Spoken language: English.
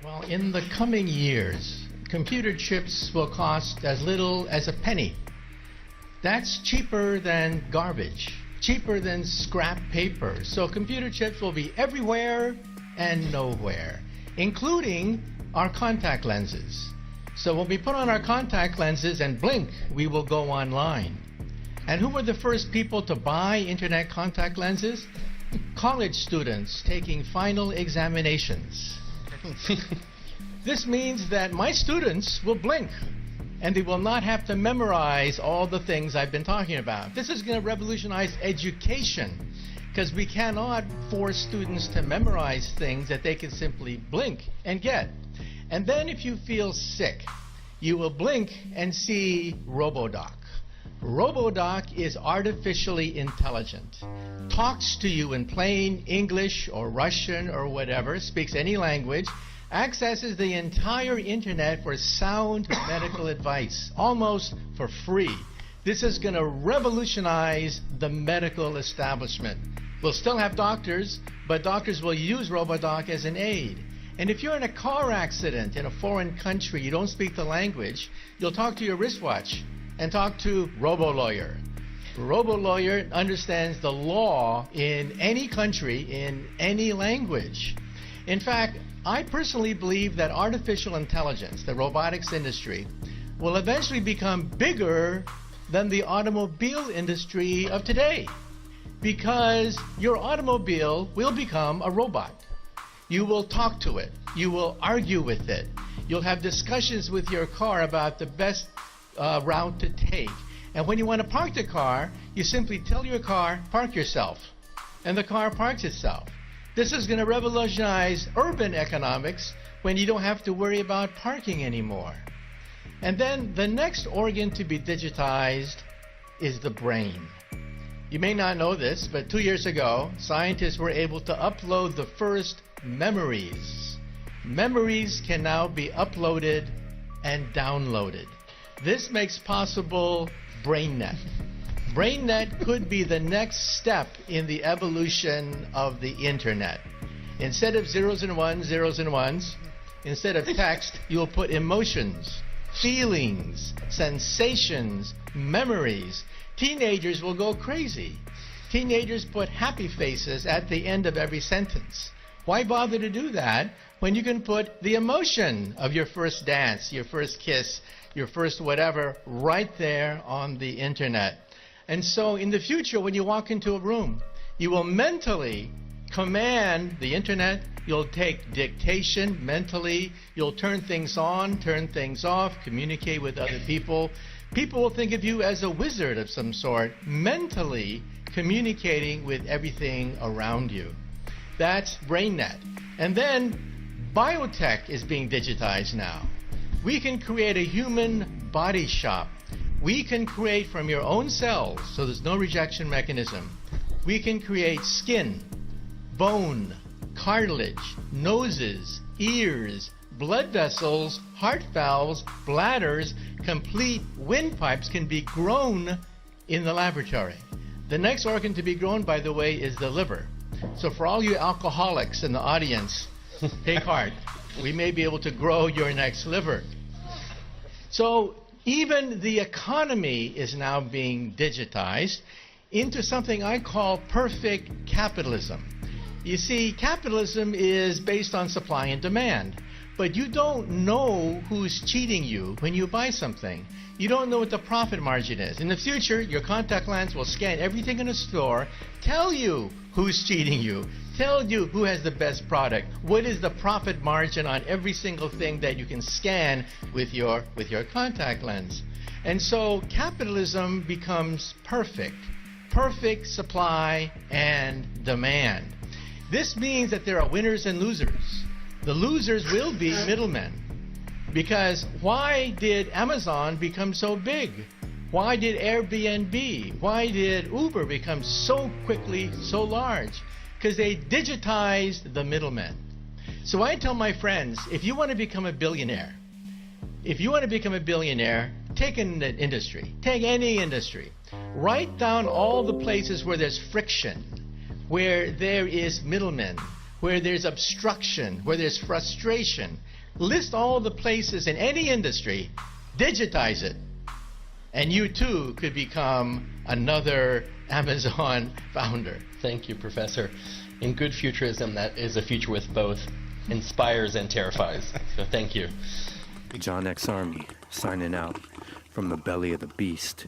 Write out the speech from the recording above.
Well, in the coming years, computer chips will cost as little as a penny. That's cheaper than garbage, cheaper than scrap paper. So computer chips will be everywhere and nowhere, including our contact lenses. So when we put on our contact lenses and blink, we will go online. And who were the first people to buy internet contact lenses? College students taking final examinations. This means that my students will blink and they will not have to memorize all the things I've been talking about. This is going to revolutionize education because we cannot force students to memorize things that they can simply blink and get. And then if you feel sick, you will blink and see RoboDoc. RoboDoc is artificially intelligent, talks to you in plain English or Russian or whatever, speaks any language, accesses the entire internet for sound medical advice, almost for free. This is going to revolutionize the medical establishment. We'll still have doctors, but doctors will use RoboDoc as an aid. And if you're in a car accident in a foreign country, you don't speak the language, you'll talk to your wristwatch and talk to RoboLawyer. RoboLawyer understands the law in any country, in any language. In fact, I personally believe that artificial intelligence, the robotics industry, will eventually become bigger than the automobile industry of today, because your automobile will become a robot. You will talk to it. You will argue with it. You'll have discussions with your car about the best route to take. And when you want to park the car, you simply tell your car, park yourself. And the car parks itself. This is going to revolutionize urban economics when you don't have to worry about parking anymore. And then the next organ to be digitized is the brain. You may not know this, but 2 years ago, scientists were able to upload the first memories. Memories can now be uploaded and downloaded. This makes possible BrainNet. BrainNet could be the next step in the evolution of the internet. Instead of zeros and ones, instead of text, you'll put emotions, feelings, sensations, memories. Teenagers will go crazy. Teenagers put happy faces at the end of every sentence. Why bother to do that when you can put the emotion of your first dance, your first kiss, your first whatever right there on the internet? And so in the future, when you walk into a room, you will mentally command the internet. You'll take dictation mentally. You'll turn things on, turn things off, communicate with other people. People will think of you as a wizard of some sort, mentally communicating with everything around you. That's BrainNet. And then biotech is being digitized now. We can create a human body shop. We can create from your own cells, so there's no rejection mechanism. We can create skin, bone, cartilage, noses, ears, blood vessels, heart valves, bladders, complete windpipes can be grown in the laboratory. The next organ to be grown, by the way, is the liver. So for all you alcoholics in the audience, take heart. We may be able to grow your next liver. So even the economy is now being digitized into something I call perfect capitalism. You see, capitalism is based on supply and demand, but you don't know who's cheating you when you buy something. You don't know what the profit margin is. In the future, your contact lens will scan everything in a store, tell you who's cheating you, tell you who has the best product, what is the profit margin on every single thing that you can scan with your contact lens. And so capitalism becomes perfect supply and demand. This means that there are winners and losers. The losers will be middlemen. Because why did Amazon become so big? Why did Airbnb, why did Uber become so quickly so large? Because they digitized the middlemen. So I tell my friends, if you want to become a billionaire, take an industry, take any industry, write down all the places where there's friction, where there is middlemen, where there's obstruction, where there's frustration. List all the places in any industry, digitize it, and you too could become another Amazon founder. Thank you, Professor. In good futurism, that is a future with both inspires and terrifies. So thank you. John X. Army, signing out from the belly of the beast.